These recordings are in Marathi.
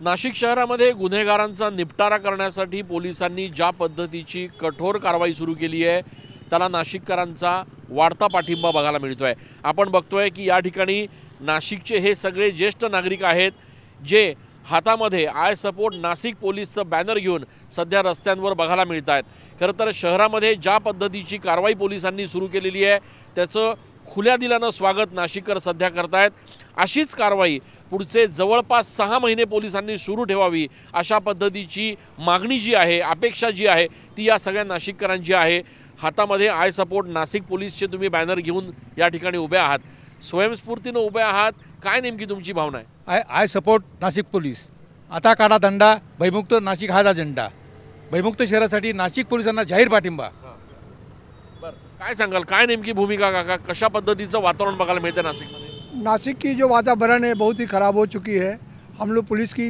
नाशिक शहरामध्ये गुन्हेगारांचा निपटारा करण्यासाठी पोलिसांनी ज्या पद्धतीची कठोर कारवाई सुरू केली आहे त्याला नाशिककरांचा वाढता पाठिंबा बघायला मिळतोय। आपण बघतोय की या ठिकाणी नाशिकचे हे सगळे ज्येष्ठ नागरिक आहेत जे हातामध्ये आय सपोर्ट नाशिक पोलीसचं बॅनर घेऊन सध्या रस्त्यांवर बघायला मिळत आहेत। खरं तर शहरामध्ये ज्या पद्धतीची कारवाई पोलिसांनी सुरू केलेली आहे त्याचं खुल्या दिलानं स्वागत नाशिककर सध्या करतायत। अशीच कारवाई पुढचे जवळपास 6 महिने पोलिसांनी सुरू ठेवावी अशा पद्धतीची मागणी जी आहे, अपेक्षा जी आहे ती या सगळ्या नाशिककरांची आहे। हातामध्ये आय सपोर्ट नाशिक पोलीसचे तुम्ही बॅनर घेऊन या ठिकाणी उभे आहात, स्वयंस्फूर्तीनं उभे आहात, काय नेमकी तुमची भावना आहे? आय सपोर्ट नाशिक पोलीस, आता काढा दंडा, भयमुक्त नाशिक हाच अजेंडा। भयमुक्त शहरासाठी नाशिक पोलिसांना जाहीर पाठिंबा। काय सांगाल, काय नेमकी भूमिका काका, कशा पद्धतीचं वातावरण बघायला मिळतं नाशिकमध्ये? नासिक की जो वातावरण है बहुत ही ख़राब हो चुकी है। हम लोग पुलिस की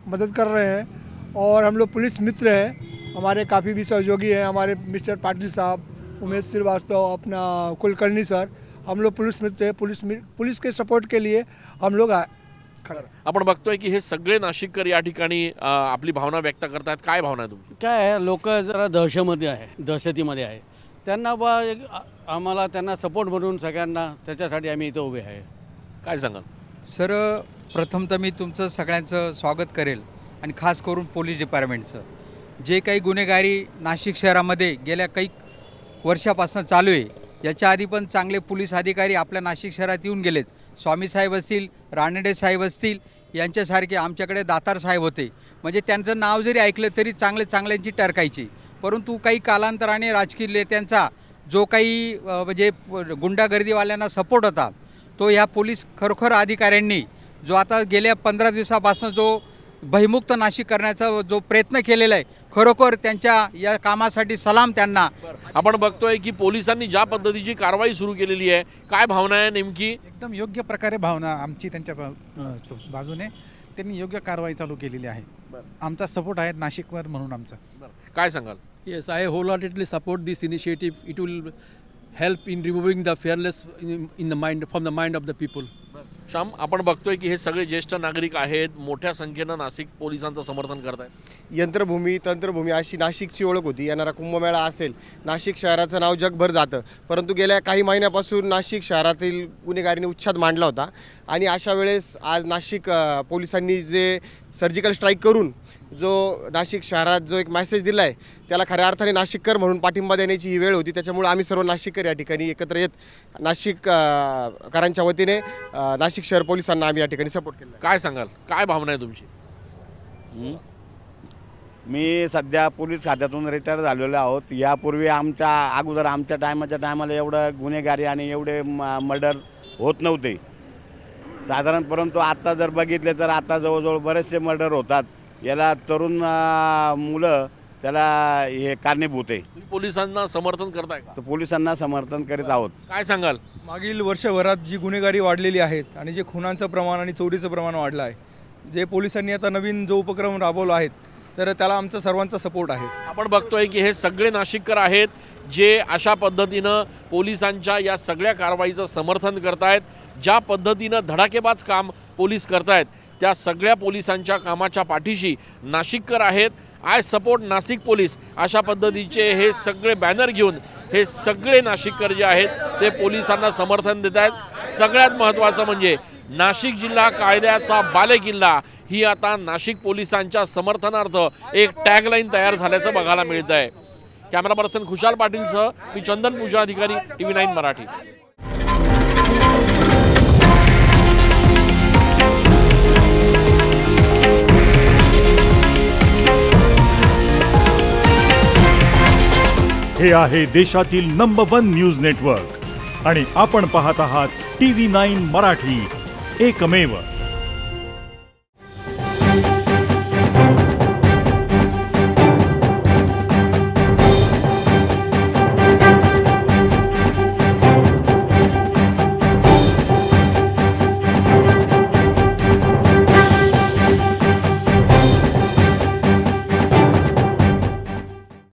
मदद कर रहे हैं और हम लोग पुलिस मित्र हैं, हमारे काफ़ी भी सहयोगी हैं, हमारे मिस्टर पाटिल साहब, उमेश श्रीवास्तव, अपना कुलकर्णी सर, हम लोग पुलिस मित्र हैं। पुलिस के सपोर्ट के लिए हम लोग आपण बघतोय की हे सगळे नाशिककर या ठिकाणी आपली भावना व्यक्त करतात। काय भावना आहे तुमची? काय आहे, लोक जरा दहशतीमध्ये आहे, त्यांना आम्हाला त्यांना सपोर्ट म्हणून सगळ्यांना त्याच्यासाठी आम्ही इथे उभे आहे। काय सांगाल सर? प्रथमतः मी तुमचं सगळ्यांचं स्वागत करेल आणि खास करून पोलीस डिपार्टमेंटचं। जे काही गुन्हेगारी नाशिक शहरामध्ये गेल्या काही वर्षापासून चालू आहे, याच्या आधी पण चांगले पोलीस अधिकारी आपल्या नाशिक शहरात येऊन गेलेत। स्वामी साहेब असतील, रानडे साहेब असतील, यांच्यासारखे आमच्याकडे दातार साहेब होते, म्हणजे त्यांचं नाव जरी ऐकलं तरी चांगल्यांची टरकायची। परंतु काही कालांतराने राजकीय नेत्यांचा जो काही म्हणजे गुंडागर्दीवाल्यांना सपोर्ट होता तो ह्या पोलीस खरोखर अधिकाऱ्यांनी जो आता गेल्या 15 दिवसापासून जो भयमुक्त नाशिक करण्याचा जो प्रयत्न केलेला आहे, खरोखर त्यांच्या या कामासाठी सलाम त्यांना। आपण बघतोय की पोलिसांनी ज्या पद्धतीची कारवाई सुरू केलेली आहे, काय भावना आहे नेमकी? एकदम योग्य प्रकारे भावना आमची त्यांच्या बाजूने, त्यांनी योग्य कारवाई चालू केलेली आहे। आमचा सपोर्ट आहे नाशिकवर म्हणून आमचा। काय सांगाल? Yes, I wholeheartedly support this initiative. It will help in removing the fearless in the mind from the mind of the people. Shyam, आपण बघतोय की हे सगळे ज्येष्ठ नागरिक आहेत, मोठ्या संख्येनं नाशिक पोलिसांचं समर्थन करतायत। यंत्रभूमी तंत्रभूमी अशी नाशिकची ओळख होती। येणारा कुंभमेळा असेल, नाशिक शहराचं नाव जगभर जातं, परंतु गेल्या काही महिन्यापासून नाशिक शहरातील गुन्हेगारीने उच्छाद मांडला होता आणि अशा वेळेस आज नाशिक पोलिसांनी जे सर्जिकल स्ट्राईक करून जो नाशिक शहरात जो एक मेसेज दिला आहे त्याला खऱ्या अर्थाने नाशिककर म्हणून पाठिंबा देण्याची ही वेळ होती। त्याच्यामुळे आम्ही सर्व नाशिककर या ठिकाणी एकत्र येत नाशिककरांच्या वतीने नाशिक शहर पोलिसांना आम्ही या ठिकाणी सपोर्ट केला। काय सांगाल, काय भावना आहे तुमची? मी सध्या पोलीस खात्यातून रिटायर झालेलो आहोत। यापूर्वी आमच्या टायमाला एवढं गुन्हेगारी आणि एवढे मर्डर होत नव्हते साधारण, परंतु आता जर बघितले तर आता जवळजवळ बरेचसे मर्डर होतात। याला तरुण मुलं त्याला हे कारणीभूत आहे। पोलिसांना समर्थन करताय का? तर पोलिसांना समर्थन करीत आहोत। काय सांगाल? मागील वर्षभरात जी गुन्हेगारी वाढलेली आहेत आणि जे खुनांचं प्रमाण आणि चोरीचं प्रमाण वाढलं आहे, जे पोलिसांनी आता नवीन जो उपक्रम राबवला आहे तर त्याला आमचा सर्वांचा सपोर्ट आहे। आपण बघतोय की हे सगळे नाशिककर आहेत जे अशा पद्धतीनं पोलिसांच्या या सगळ्या कारवाईचं समर्थन करतायत। ज्या पद्धतीनं धडाकेबाज काम पोलीस करतायत त्या सगळ्या पोलिसांच्या कामाच्या पाठीशी नाशिककर आहेत। आय सपोर्ट नाशिक पोलीस अशा पद्धतीचे हे सगळे बॅनर घेऊन हे सगळे नाशिककर जे आहेत ते पोलिसांना समर्थन देत आहेत। सगळ्यात महत्त्वाचं म्हणजे नाशिक जिल्हा कायद्याचा बालेकिल्ला ही आता नाशिक पोलिसांच्या समर्थनार्थ एक टॅगलाईन तयार झाल्याचं बघायला मिळत आहे। कॅमेरा पर्सन खुशाल पाटीलसह मी चंदन पूजा अधिकारी, TV9 मराठी। हे आहे देशातील नंबर 1 न्यूज नेटवर्क आणि आपण पाहत आहात TV9 मराठी, एकमेव।